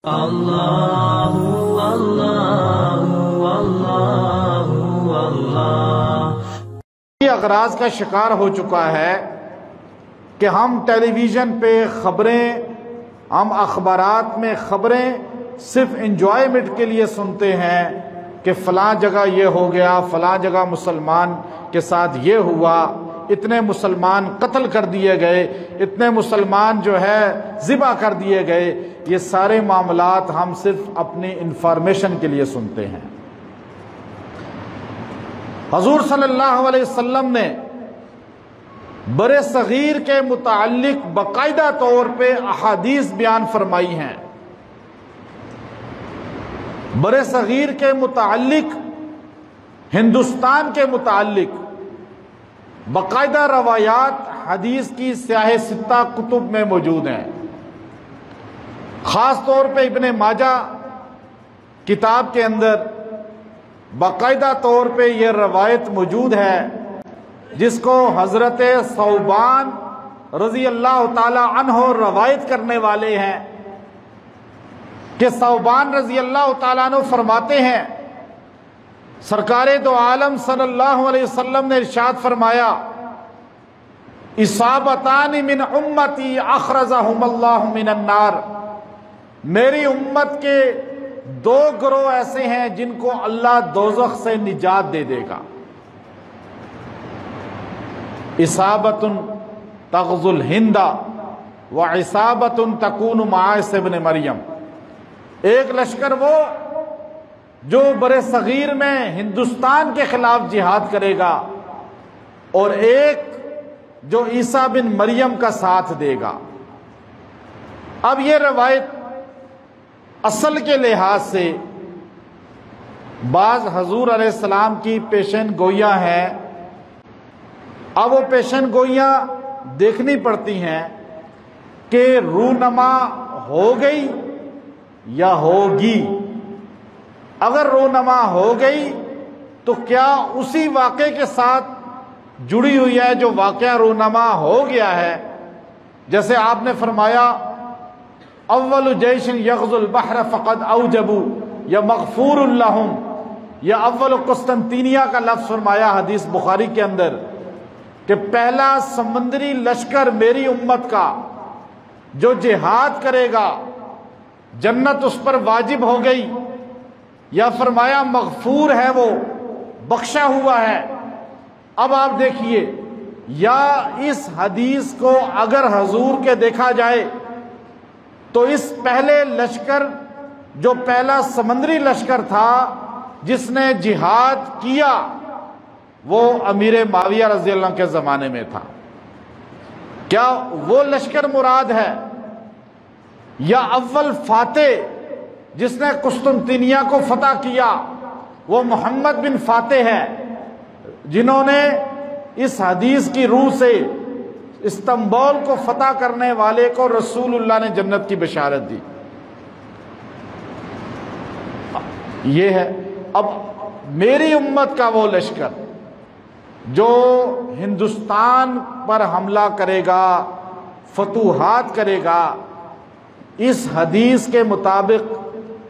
اللہ اللہ اللہ اللہ اغراض کا شکار ہو چکا ہے کہ ہم ٹیلی ویژن پہ خبریں، ہم اخبارات میں خبریں صرف انجوائمنٹ کے لیے سنتے ہیں کہ فلاں جگہ یہ ہو گیا، فلاں جگہ مسلمان کے ساتھ یہ ہوا، اتنے مسلمان قتل کر دیے گئے، اتنے مسلمان جو ہے ذبح کر دیے گئے۔ یہ سارے معاملات ہم صرف اپنی انفارمیشن کے لیے سنتے ہیں۔ حضور صلی اللہ علیہ وسلم نے برِ صغیر کے متعلق باقاعدہ طور پہ احادیث بیان فرمائی ہیں۔ برِ صغیر کے متعلق، ہندوستان کے متعلق باقاعدہ روایات حدیث کی سیاہ ستہ کتب میں موجود ہیں۔ خاص طور پہ ابن ماجہ کتاب کے اندر باقاعدہ طور پہ یہ روایت موجود ہے، جس کو حضرت ثوبان رضی اللہ تعالی عنہ روایت کرنے والے ہیں کہ ثوبان رضی اللہ تعالیٰ عنہ فرماتے ہیں، سرکار دو عالم صلی اللہ علیہ وسلم نے ارشاد فرمایا، اصابتان من امتی اخرجہم اللہ من النار، میری امت کے دو گروہ ایسے ہیں جن کو اللہ دوزخ سے نجات دے دے گا۔ اصابت تغزو الہند وعصابت تکون مع عیسی ابن مریم، ایک لشکر وہ جو برِ صغیر میں ہندوستان کے خلاف جہاد کرے گا، اور ایک جو عیسیٰ بن مریم کا ساتھ دے گا۔ اب یہ روایت اصل کے لحاظ سے بعض حضور علیہ السلام کی پیشن گوئیاں ہیں۔ اب وہ پیشن گوئیاں دیکھنی پڑتی ہیں کہ رونما ہو گئی یا ہوگی۔ اگر رونما ہو گئی تو کیا اسی واقعے کے ساتھ جڑی ہوئی ہے جو واقعہ رونما ہو گیا ہے؟ جیسے آپ نے فرمایا، اول جیش یغزو البحر فقد اوجبوا یا مغفور لہم، یا اول قسطنطینیہ کا لفظ فرمایا حدیث بخاری کے اندر کہ پہلا سمندری لشکر میری امت کا جو جہاد کرے گا جنت اس پر واجب ہو گئی، یا فرمایا مغفور ہے، وہ بخشا ہوا ہے۔ اب آپ دیکھیے، یا اس حدیث کو اگر حضور کے دیکھا جائے تو اس پہلے لشکر جو پہلا سمندری لشکر تھا جس نے جہاد کیا، وہ امیر معاویہ رضی اللہ عنہ کے زمانے میں تھا۔ کیا وہ لشکر مراد ہے؟ یا اول فاتح جس نے قسطنطینیہ کو فتح کیا وہ محمد بن فاتح ہے، جنہوں نے اس حدیث کی روح سے استنبول کو فتح کرنے والے کو رسول اللہ نے جنت کی بشارت دی۔ یہ ہے اب میری امت کا وہ لشکر جو ہندوستان پر حملہ کرے گا، فتوحات کرے گا۔ اس حدیث کے مطابق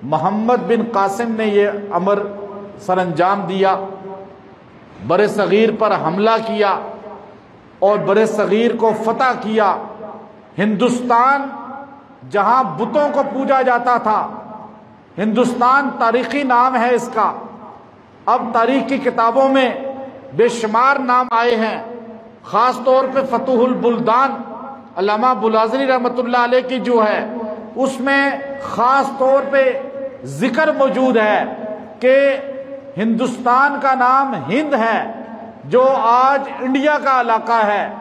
محمد بن قاسم نے یہ امر سر انجام دیا، برِ صغیر پر حملہ کیا اور برِ صغیر کو فتح کیا۔ ہندوستان جہاں بتوں کو پوجا جاتا تھا، ہندوستان تاریخی نام ہے اس کا، اب تاریخ کی کتابوں میں بے شمار نام آئے ہیں، خاص طور پہ فتوح البلدان علامہ بلازری رحمۃ اللہ علیہ کی جو ہے، اس میں خاص طور پہ ذکر موجود ہے کہ ہندوستان کا نام ہند ہے جو آج انڈیا کا علاقہ ہے،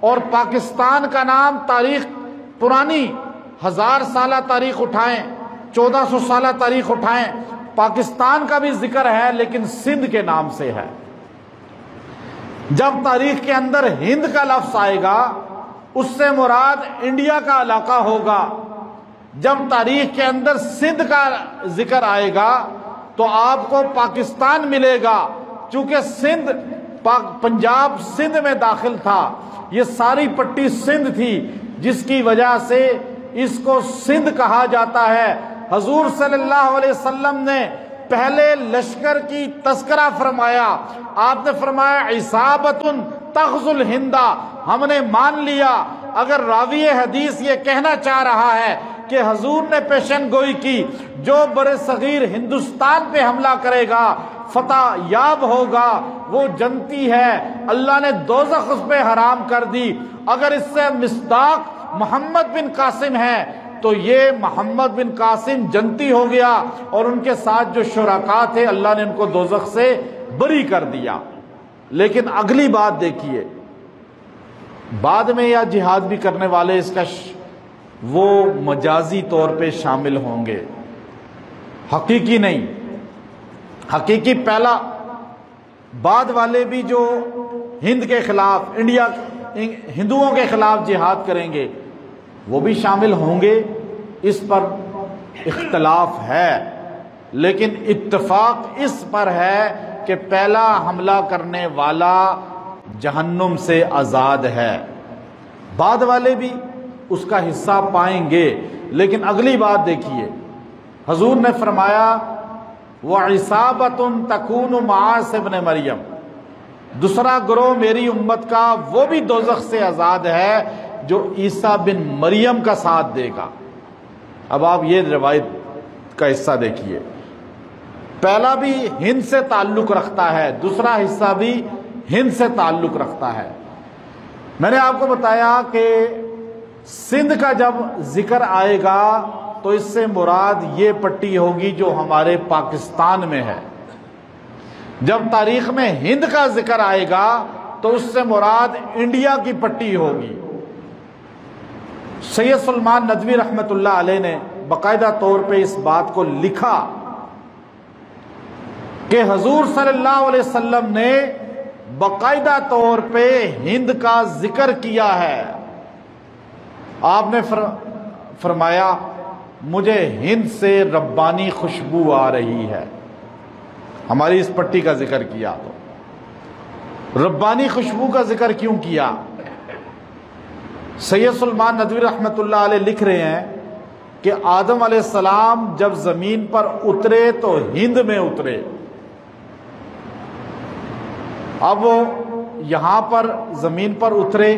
اور پاکستان کا نام تاریخ پرانی 1000 سالہ تاریخ اٹھائیں، 1400 سالہ تاریخ اٹھائیں، پاکستان کا بھی ذکر ہے لیکن سندھ کے نام سے ہے۔ جب تاریخ کے اندر ہند کا لفظ آئے گا اس سے مراد انڈیا کا علاقہ ہوگا، جب تاریخ کے اندر سندھ کا ذکر آئے گا تو آپ کو پاکستان ملے گا، چونکہ سندھ پنجاب سندھ میں داخل تھا، یہ ساری پٹی سندھ تھی، جس کی وجہ سے اس کو سندھ کہا جاتا ہے۔ حضور صلی اللہ علیہ وسلم نے پہلے لشکر کی تذکرہ فرمایا. آپ نے فرمایا عصابۃ تغزو الہند. ہم نے مان لیا اگر راوی حدیث یہ کہنا چاہ رہا ہے کہ حضور نے پیشن گوئی کی جو بر صغیر ہندوستان پہ حملہ کرے گا فتح یاب ہوگا وہ جنتی ہے, اللہ نے دوزخ اس پہ حرام کر دی. اگر اس سے مصداق محمد بن قاسم ہے تو یہ محمد بن قاسم جنتی ہو گیا اور ان کے ساتھ جو شرکاء تھے اللہ نے ان کو دوزخ سے بری کر دیا. لیکن اگلی بات دیکھیے, بعد میں یا جہاد بھی کرنے والے اس کا وہ مجازی طور پہ شامل ہوں گے, حقیقی نہیں. حقیقی پہلا بعد والے بھی جو ہند کے خلاف انڈیا ہندوؤں کے خلاف جہاد کریں گے وہ بھی شامل ہوں گے, اس پر اختلاف ہے. لیکن اتفاق اس پر ہے کہ پہلا حملہ کرنے والا جہنم سے آزاد ہے, بعد والے بھی اس کا حصہ پائیں گے. لیکن اگلی بات دیکھیے, حضور نے فرمایا وَعِصَابَةٌ تَكُونُ مَعَ عِيسَىٰ ابْنِ مریم, دوسرا گروہ میری امت کا وہ بھی دوزخ سے آزاد ہے جو عیسیٰ بن مریم کا ساتھ دے گا. اب آپ یہ روایت کا حصہ دیکھیے, پہلا بھی ہند سے تعلق رکھتا ہے, دوسرا حصہ بھی ہند سے تعلق رکھتا ہے. میں نے آپ کو بتایا کہ سندھ کا جب ذکر آئے گا تو اس سے مراد یہ پٹی ہوگی جو ہمارے پاکستان میں ہے. جب تاریخ میں ہند کا ذکر آئے گا تو اس سے مراد انڈیا کی پٹی ہوگی. سید سلمان ندوی رحمۃ اللہ علیہ نے باقاعدہ طور پہ اس بات کو لکھا کہ حضور صلی اللہ علیہ وسلم نے باقاعدہ طور پہ ہند کا ذکر کیا ہے. آپ نے فرمایا مجھے ہند سے ربانی خوشبو آ رہی ہے. ہماری اس پٹی کا ذکر کیا تو ربانی خوشبو کا ذکر کیوں کیا؟ سید سلمان ندوی رحمۃ اللہ علیہ لکھ رہے ہیں کہ آدم علیہ السلام جب زمین پر اترے تو ہند میں اترے. اب وہ یہاں پر زمین پر اترے,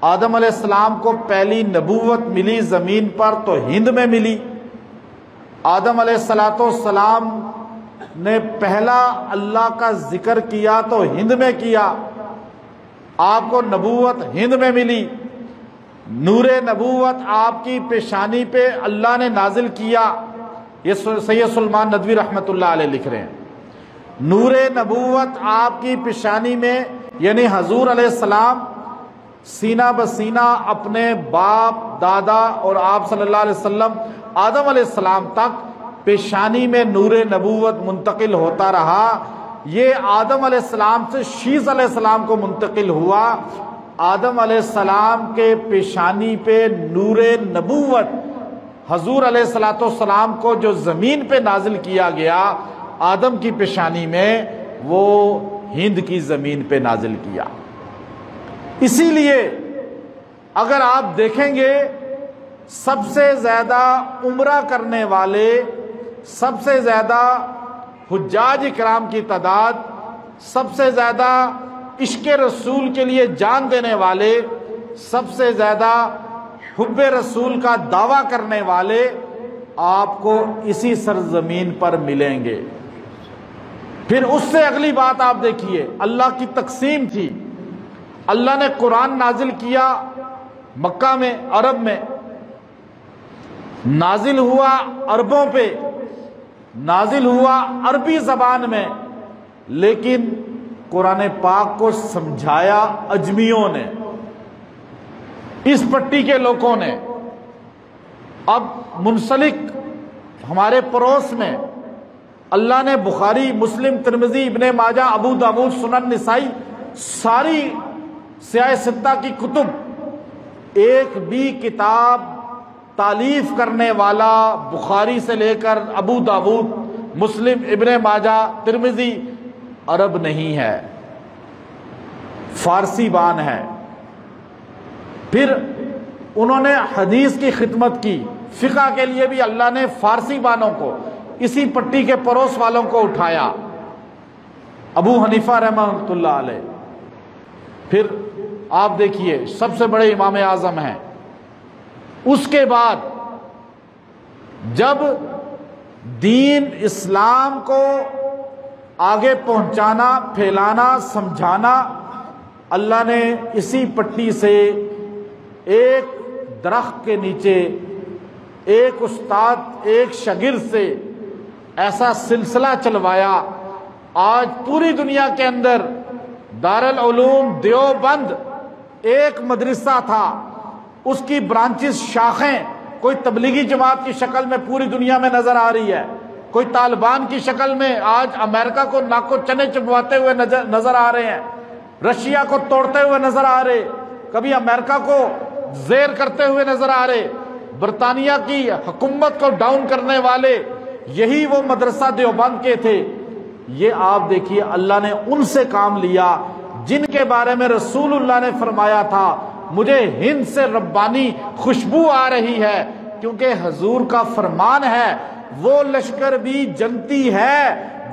آدم علیہ السلام کو پہلی نبوت ملی زمین پر تو ہند میں ملی. آدم علیہ السلام نے پہلا اللہ کا ذکر کیا تو ہند میں کیا, آپ کو نبوت ہند میں ملی. نور نبوت آپ کی پیشانی پہ اللہ نے نازل کیا. یہ سید سلمان ندوی رحمۃ اللہ علیہ لکھ رہے ہیں, نور نبوت آپ کی پیشانی میں, یعنی حضور علیہ السلام سینہ بسینہ اپنے باپ دادا اور آپ صلی اللہ علیہ وسلم آدم علیہ السلام تک پیشانی میں نور نبوت منتقل ہوتا رہا. یہ آدم علیہ السلام سے شیس علیہ السلام کو منتقل ہوا. آدم علیہ السلام کے پیشانی پہ نور نبوت حضور علیہ السلام کو جو زمین پہ نازل کیا گیا آدم کی پیشانی میں, وہ ہند کی زمین پہ نازل کیا. اسی لیے اگر آپ دیکھیں گے سب سے زیادہ عمرہ کرنے والے, سب سے زیادہ حجاج کرام کی تعداد, سب سے زیادہ عشق رسول کے لیے جان دینے والے, سب سے زیادہ حب رسول کا دعویٰ کرنے والے آپ کو اسی سرزمین پر ملیں گے. پھر اس سے اگلی بات آپ دیکھیے, اللہ کی تقسیم تھی. اللہ نے قرآن نازل کیا مکہ میں, عرب میں نازل ہوا, عربوں پہ نازل ہوا, عربی زبان میں, لیکن قرآن پاک کو سمجھایا اجمیوں نے, اس پٹی کے لوگوں نے. اب منسلک ہمارے پڑوس میں اللہ نے بخاری, مسلم, ترمذی, ابن ماجہ, ابو داؤد, سنن نسائی, ساری سیاہ ستہ کی کتب, ایک بھی کتاب تالیف کرنے والا بخاری سے لے کر ابو داؤد, مسلم, ابن ماجہ, ترمذی عرب نہیں ہے, فارسی بان ہے. پھر انہوں نے حدیث کی خدمت کی, فقہ کے لیے بھی اللہ نے فارسی بانوں کو، اسی پٹی کے پڑوس والوں کو اٹھایا، ابو حنیفہ رحمۃ اللہ علیہ۔ پھر آپ دیکھیے سب سے بڑے امام اعظم ہیں۔ اس کے بعد جب دین اسلام کو آگے پہنچانا، پھیلانا، سمجھانا، اللہ نے اسی پٹی سے ایک درخت کے نیچے ایک استاد ایک شاگرد سے ایسا سلسلہ چلوایا، آج پوری دنیا کے اندر دارالعلوم دیوبند ایک مدرسہ تھا، اس کی برانچز، شاخیں کوئی تبلیغی جماعت کی شکل میں پوری دنیا میں نظر آ رہی ہے، کوئی طالبان کی شکل میں آج امریکہ کو ناک و چنے چبواتے ہوئے نظر آ رہے ہیں، رشیا کو توڑتے ہوئے نظر آ رہے، کبھی امریکہ کو زیر کرتے ہوئے نظر آ رہے، برطانیہ کی حکومت کو ڈاؤن کرنے والے یہی وہ مدرسہ دیوبند کے تھے۔ یہ آپ دیکھیے اللہ نے ان سے کام لیا جن کے بارے میں رسول اللہ نے فرمایا تھا مجھے ہند سے ربانی خوشبو آ رہی ہے، کیونکہ حضور کا فرمان ہے وہ لشکر بھی جنتی ہے،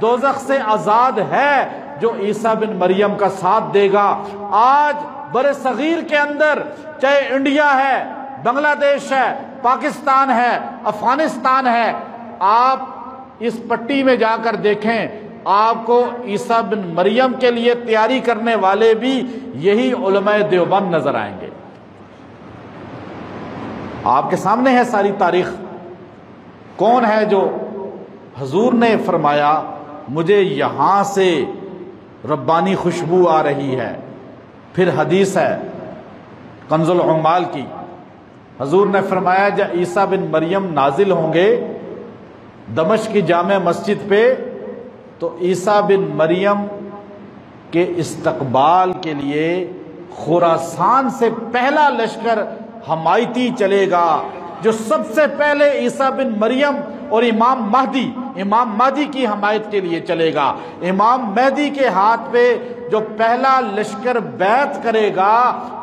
دوزخ سے آزاد ہے جو عیسیٰ بن مریم کا ساتھ دے گا۔ آج بر صغیر کے اندر چاہے انڈیا ہے، بنگلہ دیش ہے، پاکستان ہے، افغانستان ہے، آپ اس پٹی میں جا کر دیکھیں، آپ کو عیسیٰ بن مریم کے لیے تیاری کرنے والے بھی یہی علماء دیوبند نظر آئیں گے۔ آپ کے سامنے ہے ساری تاریخ، کون ہے جو حضور نے فرمایا مجھے یہاں سے ربانی خوشبو آ رہی ہے۔ پھر حدیث ہے کنز العمال کی، حضور نے فرمایا جب عیسیٰ بن مریم نازل ہوں گے دمشق کی جامع مسجد پہ تو عیسیٰ بن مریم کے استقبال کے لیے خراسان سے پہلا لشکر حمایتی چلے گا، جو سب سے پہلے عیسیٰ بن مریم اور امام مہدی کی حمایت کے لیے چلے گا۔ امام مہدی کے ہاتھ پہ جو پہلا لشکر بیعت کرے گا،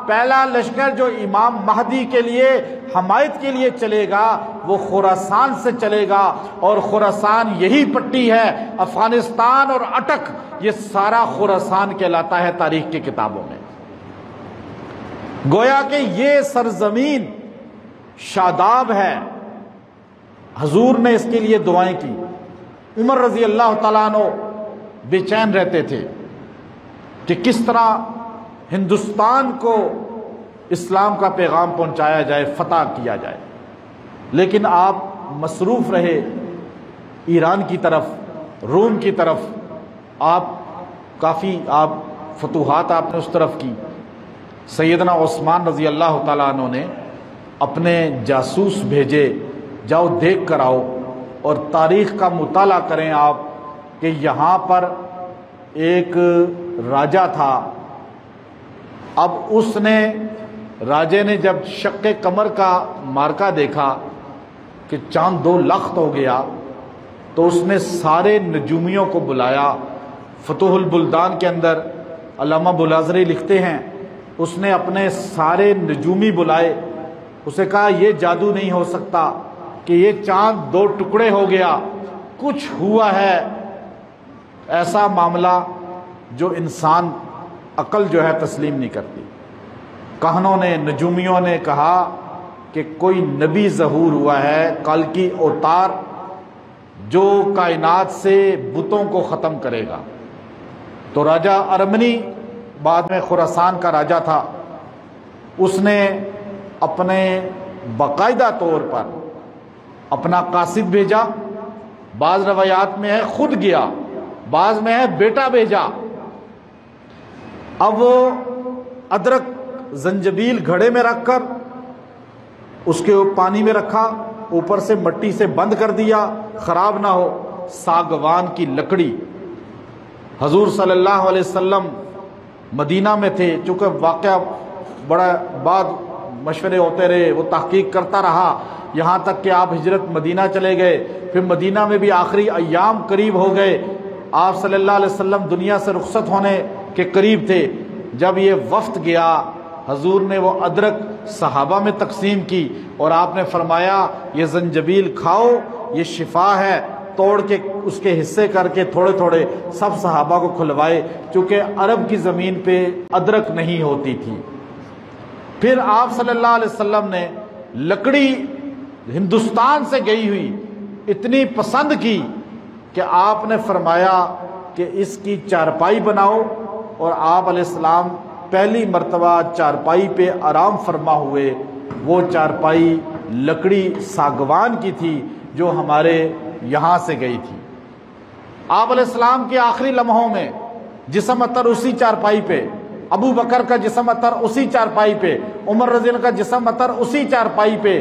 پہلا لشکر جو امام مہدی کے لیے حمایت کے لیے چلے گا وہ خراسان سے چلے گا، اور خراسان یہی پٹی ہے، افغانستان اور اٹک یہ سارا خراسان کہلاتا ہے تاریخ کی کتابوں میں۔ گویا کہ یہ سرزمین شاداب ہے۔ حضور نے اس کے لیے دعائیں کی۔ عمر رضی اللہ تعالیٰ عنہ بے چین رہتے تھے کہ کس طرح ہندوستان کو اسلام کا پیغام پہنچایا جائے، فتح کیا جائے، لیکن آپ مصروف رہے ایران کی طرف، روم کی طرف، کافی فتوحات آپ نے اس طرف کی۔ سیدنا عثمان رضی اللہ تعالیٰ عنہ نے اپنے جاسوس بھیجے، جاؤ دیکھ کر آؤ، اور تاریخ کا مطالعہ کریں آپ کہ یہاں پر ایک راجہ تھا، اب اس نے راجے نے جب شق قمر کا مارکا دیکھا کہ چاند دو لخت ہو گیا تو اس نے سارے نجومیوں کو بلایا۔ فتوح البلدان کے اندر علامہ بلازری لکھتے ہیں اس نے اپنے سارے نجومی بلائے، اسے کہا یہ جادو نہیں ہو سکتا کہ یہ چاند دو ٹکڑے ہو گیا، کچھ ہوا ہے ایسا معاملہ جو انسان عقل جو ہے تسلیم نہیں کرتی۔ کہنوں نے، نجومیوں نے کہا کہ کوئی نبی ظہور ہوا ہے کل کی اوتار جو کائنات سے بتوں کو ختم کرے گا۔ تو راجہ ارمنی بعد میں خراسان کا راجہ تھا، اس نے اپنے باقاعدہ طور پر اپنا قاصد بھیجا، بعض روایات میں ہے خود گیا، بعض میں ہے بیٹا بھیجا۔ اب وہ ادرک زنجبیل گھڑے میں رکھ کر اس کے پانی میں رکھا، اوپر سے مٹی سے بند کر دیا خراب نہ ہو، ساگوان کی لکڑی۔ حضور صلی اللہ علیہ وسلم مدینہ میں تھے، چونکہ واقعہ بڑا بعد مشورے ہوتے رہے، وہ تحقیق کرتا رہا یہاں تک کہ آپ ہجرت مدینہ چلے گئے، پھر مدینہ میں بھی آخری ایام قریب ہو گئے، آپ صلی اللہ علیہ وسلم دنیا سے رخصت ہونے کے قریب تھے۔ جب یہ وفد گیا حضور نے وہ ادرک صحابہ میں تقسیم کی اور آپ نے فرمایا یہ زنجبیل کھاؤ، یہ شفا ہے، توڑ کے اس کے حصے کر کے تھوڑے تھوڑے سب صحابہ کو کھلوائے، چونکہ عرب کی زمین پہ ادرک نہیں ہوتی تھی۔ پھر آپ صلی اللہ علیہ وسلم نے لکڑی ہندوستان سے گئی ہوئی اتنی پسند کی کہ آپ نے فرمایا کہ اس کی چارپائی بناؤ، اور آپ علیہ السلام پہلی مرتبہ چارپائی پہ آرام فرما ہوئے۔ وہ چارپائی لکڑی ساگوان کی تھی جو ہمارے یہاں سے گئی تھی۔ آپ علیہ السلام کے آخری لمحوں میں جسم اتر اسی چارپائی پہ، ابو بکر کا جسم اتر اسی چارپائی پہ، عمر رضی اللہ کا جسم اتر اسی چارپائی پہ،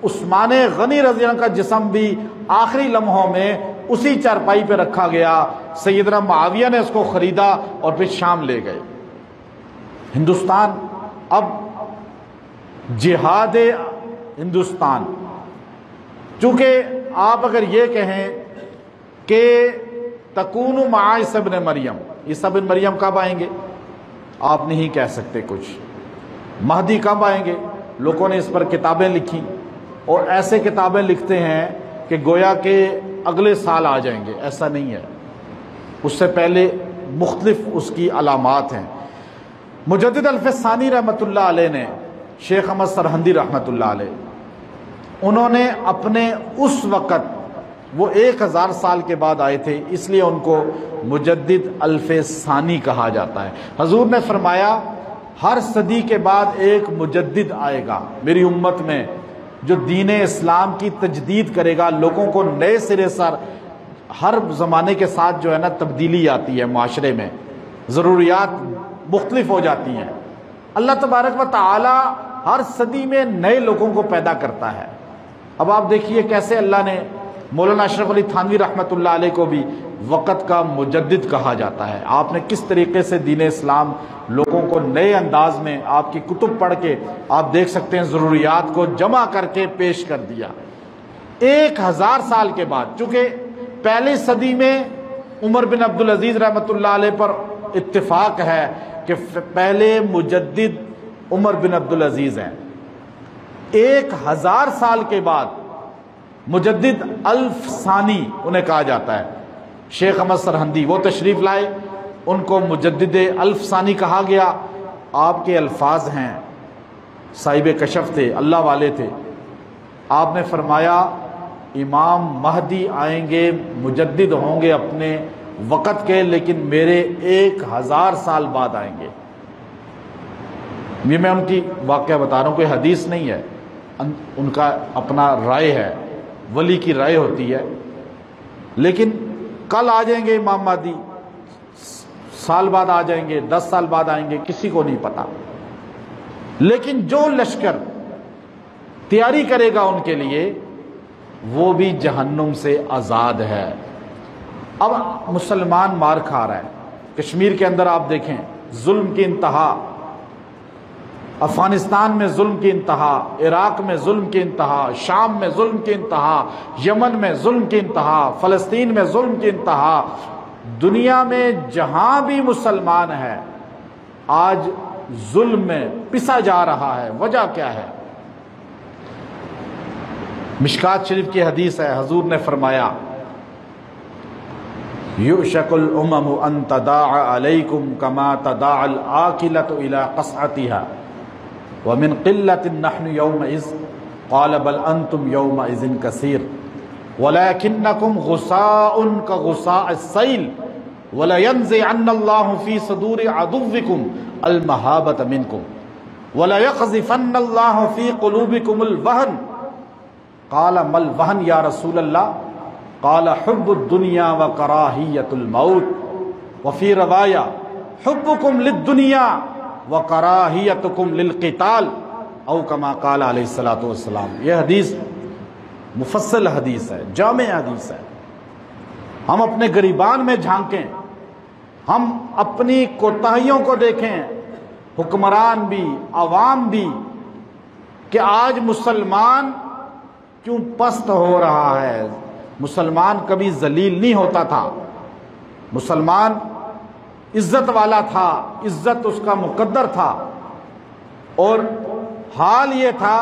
عثمان غنی رضی اللہ کا جسم بھی آخری لمحوں میں اسی چارپائی پہ رکھا گیا۔ سیدنا معاویہ نے اس کو خریدا اور پھر شام لے گئے۔ ہندوستان اب جہاد ہندوستان، چونکہ آپ اگر یہ کہیں کہ تکون مع عیسی ابن مریم، عیسی ابن مریم کب آئیں گے آپ نہیں کہہ سکتے کچھ، مہدی کب آئیں گے، لوگوں نے اس پر کتابیں لکھی اور ایسے کتابیں لکھتے ہیں کہ گویا کہ اگلے سال آ جائیں گے، ایسا نہیں ہے، اس سے پہلے مختلف اس کی علامات ہیں۔ مجدد الف ثانی رحمۃ اللہ علیہ نے، شیخ احمد سرہندی رحمۃ اللہ علیہ، انہوں نے اپنے اس وقت، وہ 1000 سال کے بعد آئے تھے اس لیے ان کو مجدد الف ثانی کہا جاتا ہے۔ حضور نے فرمایا ہر صدی کے بعد ایک مجدد آئے گا میری امت میں جو دین اسلام کی تجدید کرے گا، لوگوں کو نئے سرے سے، ہر زمانے کے ساتھ جو ہے نا تبدیلی آتی ہے، معاشرے میں ضروریات مختلف ہو جاتی ہیں۔ اللہ تبارک و تعالی ہر صدی میں نئے لوگوں کو پیدا کرتا ہے۔ اب آپ دیکھیے کیسے اللہ نے مولانا اشرف علی تھانوی رحمۃ اللہ علیہ کو بھی وقت کا مجدد کہا جاتا ہے۔ آپ نے کس طریقے سے دین اسلام لوگوں کو نئے انداز میں، آپ کی کتب پڑھ کے آپ دیکھ سکتے ہیں، ضروریات کو جمع کر کے پیش کر دیا 1000 سال کے بعد۔ چونکہ پہلی صدی میں عمر بن عبدالعزیز رحمۃ اللہ علیہ پر اتفاق ہے کہ پہلے مجدد عمر بن عبدالعزیز ہیں۔ 1000 سال کے بعد مجدد الف ثانی انہیں کہا جاتا ہے۔ شیخ احمد سرہندی وہ تشریف لائے، ان کو مجدد الف ثانی کہا گیا۔ آپ کے الفاظ ہیں، صاحب کشف تھے، اللہ والے تھے۔ آپ نے فرمایا امام مہدی آئیں گے، مجدد ہوں گے اپنے وقت کے، لیکن میرے 1000 سال بعد آئیں گے۔ یہ میں ان کی واقعہ بتا رہا ہوں، کوئی حدیث نہیں ہے، ان کا اپنا رائے ہے، ولی کی رائے ہوتی ہے۔ لیکن کل آ جائیں گے امام مہدی، سال بعد آ جائیں گے، 10 سال بعد آئیں گے، کسی کو نہیں پتا۔ لیکن جو لشکر تیاری کرے گا ان کے لیے، وہ بھی جہنم سے آزاد ہے۔ اب مسلمان مار کھا رہا ہے، کشمیر کے اندر آپ دیکھیں ظلم کی انتہا، افغانستان میں ظلم کی انتہا، عراق میں ظلم کی انتہا، شام میں ظلم کی انتہا، یمن میں ظلم کی انتہا، فلسطین میں ظلم کی انتہا۔ دنیا میں جہاں بھی مسلمان ہے آج ظلم میں پسا جا رہا ہے۔ وجہ کیا ہے؟ مشکات شریف کی حدیث ہے، حضور نے فرمایا یوشک الامم ان تداعى علیکم کما تداعى الآکلۃ الی قصعتها ومن قلة نحن یومئذ قال بل انتم یومئذ کثیر ولكنکم غثاء كغثاء السیل ولینزعن اللہ فی صدور عدوکم المہابۃ منکم وليقذفن اللہ فی قلوبکم الوہن قال ما الوہن یا رسول اللہ قال حب الدنیا وکراہیت الموت وفی روایہ حبکم للدنیا وکراہیتکم للقتال او کما قال علیہ الصلوۃ والسلام۔ یہ حدیث مفصل حدیث ہے، جامع حدیث ہے۔ ہم اپنے گریبان میں جھانکیں، ہم اپنی کوتاہیوں کو دیکھیں، حکمران بھی، عوام بھی، کہ آج مسلمان کیوں پست ہو رہا ہے۔ مسلمان کبھی ذلیل نہیں ہوتا تھا، مسلمان عزت والا تھا، عزت اس کا مقدر تھا، اور حال یہ تھا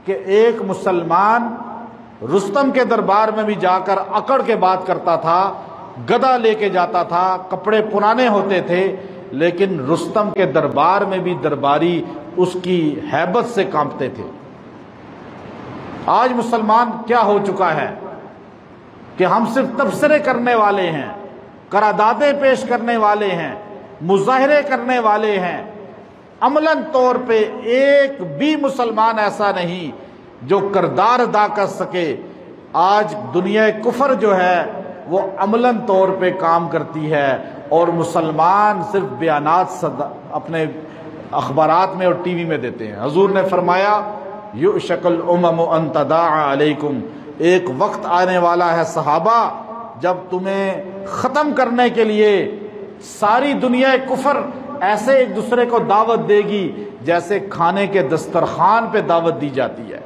کہ ایک مسلمان رستم کے دربار میں بھی جا کر اکڑ کے بات کرتا تھا، گدا لے کے جاتا تھا، کپڑے پرانے ہوتے تھے، لیکن رستم کے دربار میں بھی درباری اس کی ہیبت سے کانپتے تھے۔ آج مسلمان کیا ہو چکا ہے کہ ہم صرف تبصرے کرنے والے ہیں، قراردادیں پیش کرنے والے ہیں، مظاہرے کرنے والے ہیں، عملاً طور پہ ایک بھی مسلمان ایسا نہیں جو کردار ادا کر سکے۔ آج دنیا کفر جو ہے وہ عملاً طور پہ کام کرتی ہے، اور مسلمان صرف بیانات اپنے اخبارات میں اور ٹی وی میں دیتے ہیں۔ حضور نے فرمایا یؤشک الامم ان تداعی علیکم، ایک وقت آنے والا ہے صحابہ جب تمہیں ختم کرنے کے لیے ساری دنیا کفر ایسے ایک دوسرے کو دعوت دے گی جیسے کھانے کے دسترخوان پہ دعوت دی جاتی ہے۔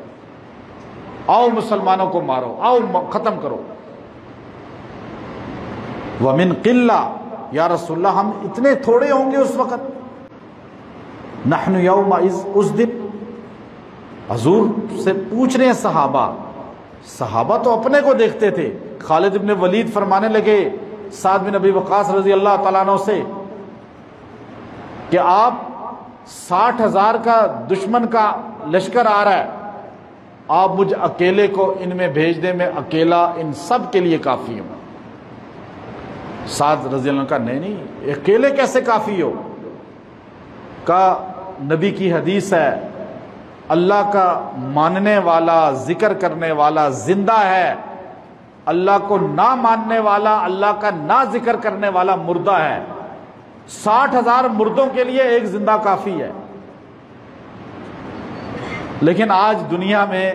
آؤ مسلمانوں کو مارو، آؤ ختم کرو۔ وَمِن قِلَّةٍ، یا رسول اللہ ہم اتنے تھوڑے ہوں گے اس وقت؟ نحن یومئذ، اس دن حضور سے پوچھ رہے ہیں صحابہ تو اپنے کو دیکھتے تھے۔ خالد بن ولید فرمانے لگے سعد بن ابی وقاص رضی اللہ تعالیٰ عنہ سے کہ آپ 60,000 کا دشمن کا لشکر آ رہا ہے، آپ مجھ اکیلے کو ان میں بھیج دیں، میں اکیلا ان سب کے لیے کافی ہوں۔ سعد رضی اللہ عنہ کا نہیں، اکیلے کیسے کافی ہو؟ کہا نبی کی حدیث ہے، اللہ کا ماننے والا، ذکر کرنے والا زندہ ہے، اللہ کو نہ ماننے والا، اللہ کا نہ ذکر کرنے والا مردہ ہے۔ 60,000 مردوں کے لیے ایک زندہ کافی ہے۔ لیکن آج دنیا میں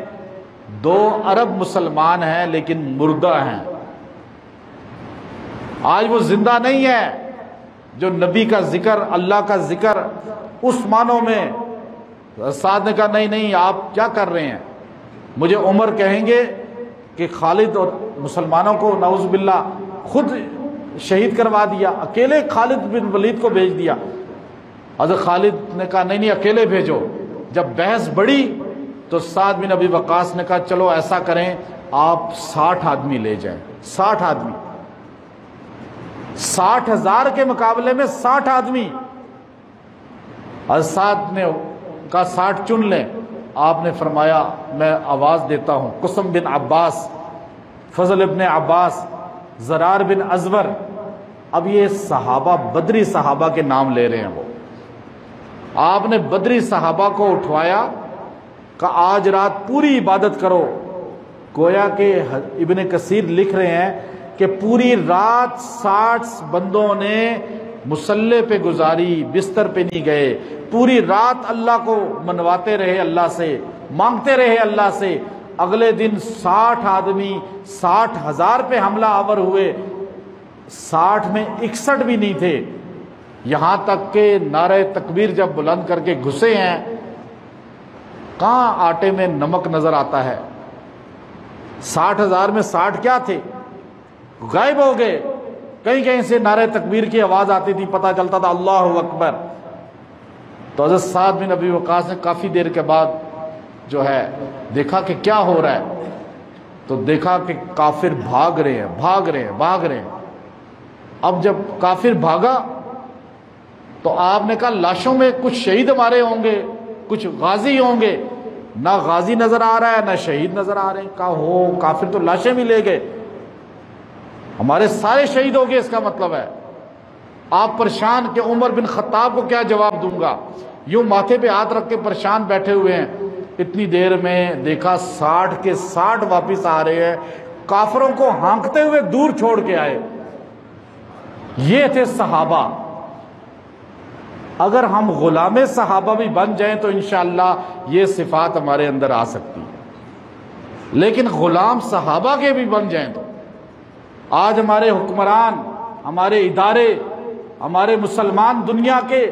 2 ارب مسلمان ہیں لیکن مردہ ہیں۔ آج وہ زندہ نہیں ہے جو نبی کا ذکر، اللہ کا ذکر اس معنوں میں۔ سعد نے کہا نہیں آپ کیا کر رہے ہیں؟ مجھے عمر کہیں گے کہ خالد اور مسلمانوں کو نعوذ باللہ خود شہید کروا دیا، اکیلے خالد بن ولید کو بھیج دیا۔ حضرت خالد نے کہا نہیں اکیلے بھیجو۔ جب بحث بڑھی تو سعد بن ابی وقاص نے کہا چلو ایسا کریں، آپ 60 آدمی لے جائیں۔ 60 آدمی، 60,000 کے مقابلے میں 60 آدمی۔ حضرت سعد نے کہا 60 چن لیں۔ آپ نے فرمایا میں آواز دیتا ہوں، قسم بن عباس، فضل ابن عباس، زرار بن ازور، اب یہ صحابہ بدری صحابہ کے نام لے رہے ہیں۔ وہ آپ نے بدری صحابہ کو اٹھوایا کہ آج رات پوری عبادت کرو۔ گویا کہ ابن کثیر لکھ رہے ہیں کہ پوری رات 60 بندوں نے مصلے پہ گزاری، بستر پہ نہیں گئے، پوری رات اللہ کو منواتے رہے، اللہ سے مانگتے رہے اللہ سے۔ اگلے دن 60 آدمی 60,000 پہ حملہ آور ہوئے، 60 میں 61 بھی نہیں تھے، یہاں تک کہ نعرہ تکبیر جب بلند کر کے گھسے ہیں، کہاں آٹے میں نمک نظر آتا ہے؟ 60,000 میں 60 کیا تھے؟ غائب ہو گئے۔ کہیں کہیں سے نعرہ تکبیر کی آواز آتی تھی، پتہ چلتا تھا اللہ اکبر۔ تو حضرت سعد بن ابی وقاص نے کافی دیر کے بعد جو ہے دیکھا کہ کیا ہو رہا ہے، تو دیکھا کہ کافر بھاگ رہے ہیں۔ اب جب کافر بھاگا تو آپ نے کہا لاشوں میں کچھ شہید ہمارے ہوں گے، کچھ غازی ہوں گے۔ نہ غازی نظر آ رہا ہے نہ شہید نظر آ رہے ہیں۔ کہا ہو، کافر تو لاشیں بھی لے گئے، ہمارے سارے شہید ہو گئے، اس کا مطلب ہے۔ آپ پریشان کہ عمر بن خطاب کو کیا جواب دوں گا، یوں ماتھے پہ ہاتھ رکھ کے پریشان بیٹھے ہوئے ہیں۔ اتنی دیر میں دیکھا 60 کے 60 واپس آ رہے ہیں، کافروں کو ہانکتے ہوئے دور چھوڑ کے آئے۔ یہ تھے صحابہ۔ اگر ہم غلام صحابہ بھی بن جائیں تو انشاءاللہ یہ صفات ہمارے اندر آ سکتی ہے، لیکن غلام صحابہ کے بھی بن جائیں تو آج ہمارے حکمران، ہمارے ادارے، ہمارے مسلمان دنیا کے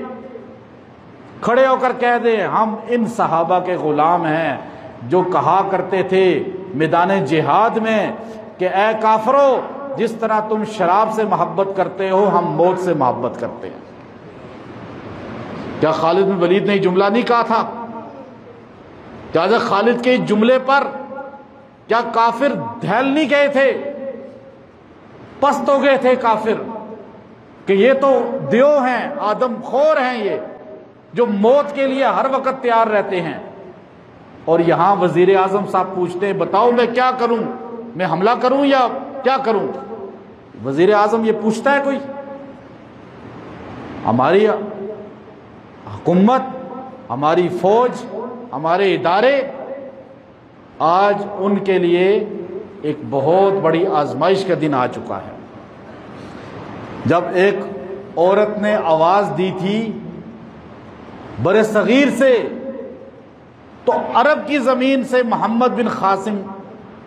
کھڑے ہو کر کہہ دیں ہم ان صحابہ کے غلام ہیں جو کہا کرتے تھے میدان جہاد میں کہ اے کافرو، جس طرح تم شراب سے محبت کرتے ہو ہم موت سے محبت کرتے ہیں۔ کیا خالد بن ولید نے یہ جملہ نہیں کہا تھا؟ کیا حضرت خالد کے جملے پر کیا کافر دھیل نہیں گئے تھے، پست ہو گئے تھے کافر کہ یہ تو دیو ہیں، آدم خور ہیں، یہ جو موت کے لیے ہر وقت تیار رہتے ہیں؟ اور یہاں وزیر اعظم صاحب پوچھتے ہیں بتاؤ میں کیا کروں، میں حملہ کروں یا کیا کروں؟ وزیر اعظم یہ پوچھتا ہے کوئی؟ ہماری حکومت، ہماری فوج، ہمارے ادارے آج ان کے لیے ایک بہت بڑی آزمائش کا دن آ چکا ہے۔ جب ایک عورت نے آواز دی تھی بر صغیر سے، تو عرب کی زمین سے محمد بن قاسم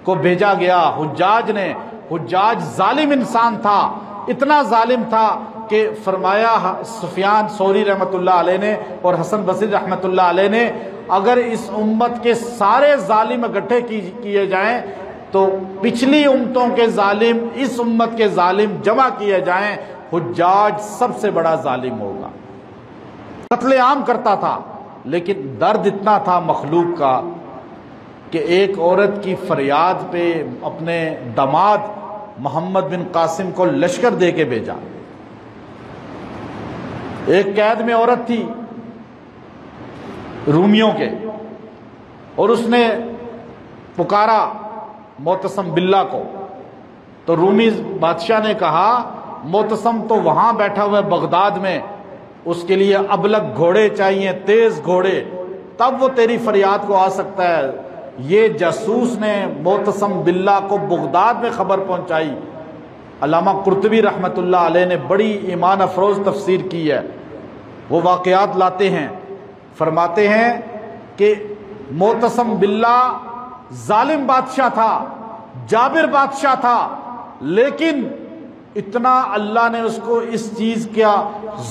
کو بھیجا گیا حجاج نے۔ حجاج ظالم انسان تھا، اتنا ظالم تھا کہ فرمایا سفیان ثوری رحمۃ اللہ علیہ نے اور حسن بصری رحمۃ اللہ علیہ نے، اگر اس امت کے سارے ظالم اکٹھے کیے جائیں تو پچھلی امتوں کے ظالم اس امت کے ظالم جمع کیے جائیں، حجاج سب سے بڑا ظالم ہوگا۔ قتل عام کرتا تھا، لیکن درد اتنا تھا مخلوق کا کہ ایک عورت کی فریاد پہ اپنے داماد محمد بن قاسم کو لشکر دے کے بھیجا۔ ایک قید میں عورت تھی رومیوں کے، اور اس نے پکارا معتصم باللہ کو، تو رومی بادشاہ نے کہا معتصم تو وہاں بیٹھا ہوا ہے بغداد میں، اس کے لیے ابلغ گھوڑے چاہیے، تیز گھوڑے، تب وہ تیری فریاد کو آ سکتا ہے۔ یہ جاسوس نے معتصم باللہ کو بغداد میں خبر پہنچائی۔ علامہ قرطبی رحمۃ اللہ علیہ نے بڑی ایمان افروز تفسیر کی ہے، وہ واقعات لاتے ہیں، فرماتے ہیں کہ معتصم باللہ ظالم بادشاہ تھا، جابر بادشاہ تھا، لیکن اتنا اللہ نے اس کو اس چیز کا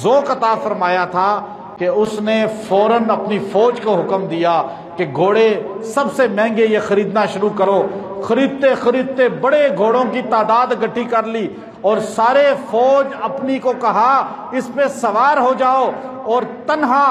ذوق عطا فرمایا تھا کہ اس نے فوراً اپنی فوج کو حکم دیا کہ گھوڑے سب سے مہنگے یہ خریدنا شروع کرو۔ خریدتے خریدتے بڑے گھوڑوں کی تعداد اکٹھی کر لی، اور سارے فوج اپنی کو کہا اس پہ سوار ہو جاؤ، اور تنہا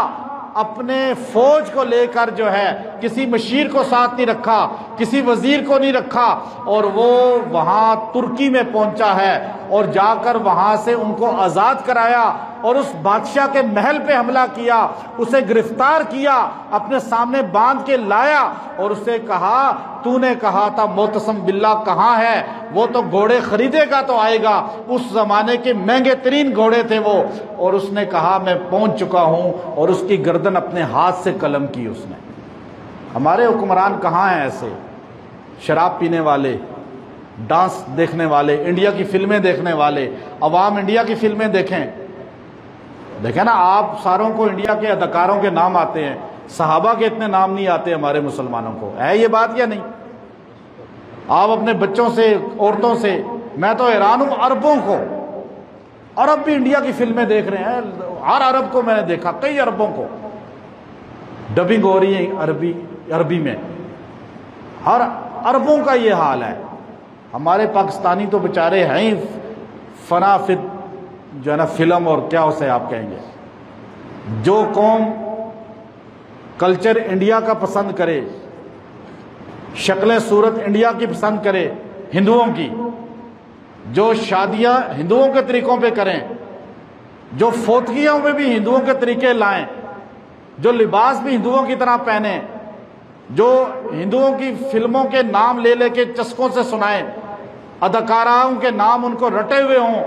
اپنے فوج کو لے کر جو ہے، کسی مشیر کو ساتھ نہیں رکھا، کسی وزیر کو نہیں رکھا، اور وہ وہاں ترکی میں پہنچا ہے، اور جا کر وہاں سے ان کو آزاد کرایا، اور اس بادشاہ کے محل پہ حملہ کیا، اسے گرفتار کیا، اپنے سامنے باندھ کے لایا، اور اسے کہا تو نے کہا تھا معتصم باللہ کہاں ہے؟ وہ تو گھوڑے خریدے گا تو آئے گا، اس زمانے کے مہنگے ترین گھوڑے تھے وہ، اور اس نے کہا میں پہنچ چکا ہوں، اور اس کی گردن اپنے ہاتھ سے قلم کی اس نے۔ ہمارے حکمران کہاں ہیں ایسے؟ شراب پینے والے، ڈانس دیکھنے والے، انڈیا کی فلمیں دیکھنے والے۔ عوام انڈیا کی فلمیں دیکھیں نا، آپ ساروں کو انڈیا کے اداکاروں کے نام آتے ہیں، صحابہ کے اتنے نام نہیں آتے ہمارے مسلمانوں کو، ہے یہ بات یا نہیں؟ آپ اپنے بچوں سے، عورتوں سے، میں تو حیران ہوں عربوں کو، عرب بھی انڈیا کی فلمیں دیکھ رہے ہیں، ہر عرب کو میں نے دیکھا، کئی عربوں کو ڈبنگ ہو رہی ہے عربی میں، ہر عربوں کا یہ حال ہے۔ ہمارے پاکستانی تو بےچارے ہیں ہی فنا جو ہے نا فلم، اور کیا اسے آپ کہیں گے۔ جو قوم کلچر انڈیا کا پسند کرے، شکل صورت انڈیا کی پسند کرے، ہندوؤں کی، جو شادیاں ہندوؤں کے طریقوں پہ کریں، جو فوتگیوں میں بھی ہندوؤں کے طریقے لائیں، جو لباس بھی ہندوؤں کی طرح پہنیں، جو ہندوؤں کی فلموں کے نام لے لے کے چسکوں سے سنائیں، اداکاراؤں کے نام ان کو رٹے ہوئے ہوں،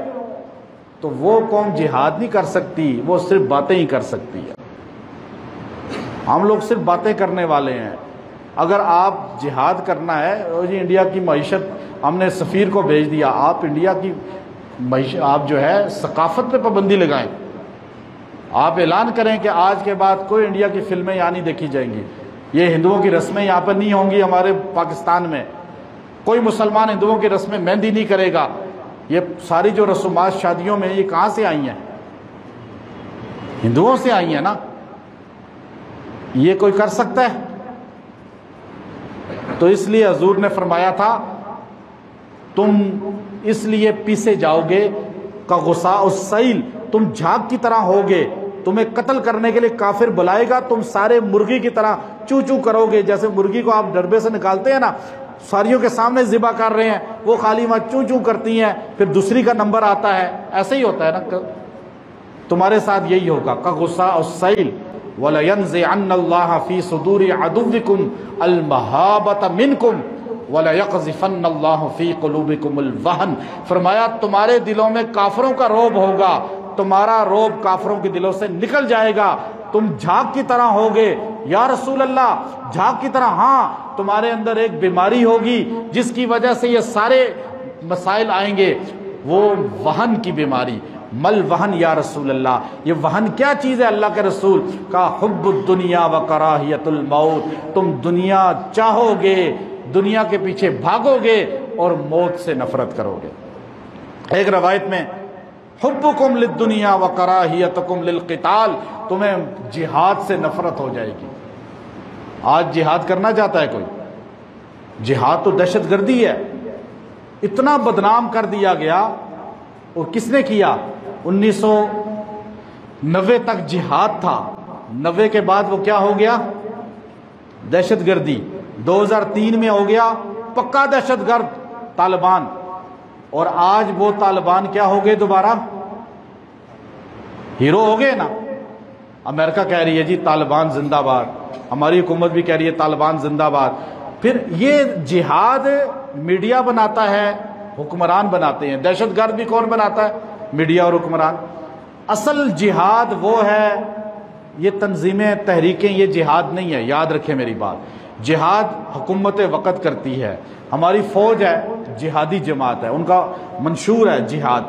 تو وہ قوم جہاد نہیں کر سکتی، وہ صرف باتیں ہی کر سکتی ہے۔ ہم لوگ صرف باتیں کرنے والے ہیں۔ اگر آپ جہاد کرنا ہے، جی انڈیا کی معیشت ہم نے سفیر کو بھیج دیا، آپ انڈیا کی آپ جو ہے ثقافت پہ پابندی لگائیں، آپ اعلان کریں کہ آج کے بعد کوئی انڈیا کی فلمیں یہاں نہیں دیکھی جائیں گی، یہ ہندوؤں کی رسمیں یہاں پر نہیں ہوں گی، ہمارے پاکستان میں کوئی مسلمان ہندوؤں کی رسمیں مہندی نہیں کرے گا۔ یہ ساری جو رسومات شادیوں میں یہ کہاں سے آئی ہیں؟ ہندوؤں سے آئی ہیں نا۔ یہ کوئی کر سکتا ہے؟ تو اس لیے حضور نے فرمایا تھا تم اس لیے پیسے جاؤ گے کا غصہ السیل، تم جھاگ کی طرح ہوگے تمہیں قتل کرنے کے لیے کافر بلائے گا، تم سارے مرغی کی طرح چو چو کرو گے، جیسے مرغی کو آپ ڈربے سے نکالتے ہیں نا، ساریوں کے سامنے ذبح کر رہے ہیں، وہ خالی وہاں چو چو کرتی ہیں، پھر دوسری کا نمبر آتا ہے، ایسے ہی ہوتا ہے نا، تمہارے ساتھ یہی ہوگا۔ كَغُصَاءِ السَّيْلِ وَلَيَنزِعَنَّ اللَّهُ فِي صُدُورِ عَدُوِّكُمْ الْمَهَابَةَ مِنْكُمْ وَلَيَقْذِفَنَّ اللَّهُ فِي قُلُوبِكُمُ الْوَهْنَ، فرمایا تمہارے دلوں میں کافروں کا رعب ہوگا، تمہارا رعب کافروں کے دلوں سے نکل جائے گا، تم جھاگ کی طرح ہوگے۔ یا رسول اللہ جھاگ کی طرح؟ ہاں، تمہارے اندر ایک بیماری ہوگی جس کی وجہ سے یہ سارے مسائل آئیں گے، وہ وہن کی بیماری۔ مل وہن یا رسول اللہ، یہ وہن کیا چیز ہے اللہ کے رسول؟ کا حب الدنیا و کراہیت الموت، تم دنیا چاہو گے، دنیا کے پیچھے بھاگو گے اور موت سے نفرت کرو گے۔ ایک روایت میں حبکم للدنیا و کراہیتکم للقتال، تمہیں جہاد سے نفرت ہو جائے گی۔ آج جہاد کرنا چاہتا ہے کوئی؟ جہاد تو دہشت گردی ہے، اتنا بدنام کر دیا گیا۔ اور کس نے کیا؟ 1990 تک جہاد تھا، 90 کے بعد وہ کیا ہو گیا؟ دہشت گردی۔ 2003 میں ہو گیا پکا دہشت گرد طالبان، اور آج وہ طالبان کیا ہو گئے؟ دوبارہ ہیرو ہو گئے نا۔ امریکہ کہہ رہی ہے جی طالبان زندہ باد، ہماری حکومت بھی کہہ رہی ہے طالبان زندہ باد۔ پھر یہ جہاد میڈیا بناتا ہے، حکمران بناتے ہیں۔ دہشت گرد بھی کون بناتا ہے؟ میڈیا اور حکمران۔ اصل جہاد وہ ہے، یہ تنظیمیں تحریکیں یہ جہاد نہیں ہے، یاد رکھیں میری بات۔ جہاد حکومت وقت کرتی ہے، ہماری فوج ہے جہادی جماعت ہے، ان کا منشور ہے جہاد۔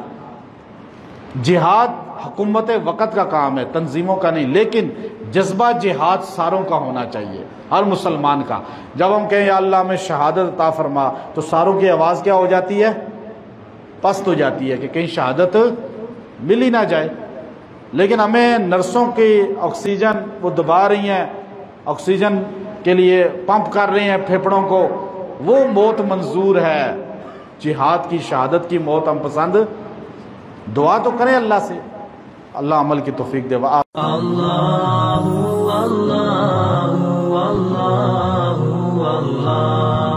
جہاد حکومت وقت کا کام ہے، تنظیموں کا نہیں، لیکن جذبہ جہاد ساروں کا ہونا چاہیے، ہر مسلمان کا۔ جب ہم کہیں یا اللہ ہمیں شہادت عطا فرما، تو ساروں کی آواز کیا ہو جاتی ہے؟ پست ہو جاتی ہے کہ کہیں شہادت مل ہی نہ جائے۔ لیکن ہمیں نرسوں کی آکسیجن وہ دبا رہی ہیں، آکسیجن کے لیے پمپ کر رہے ہیں پھیپھڑوں کو، وہ موت منظور ہے۔ جہاد کی شہادت کی موت ہم پسند، دعا تو کریں اللہ سے، اللہ عمل کی توفیق دے۔ اللہ اللہ اللہ اللہ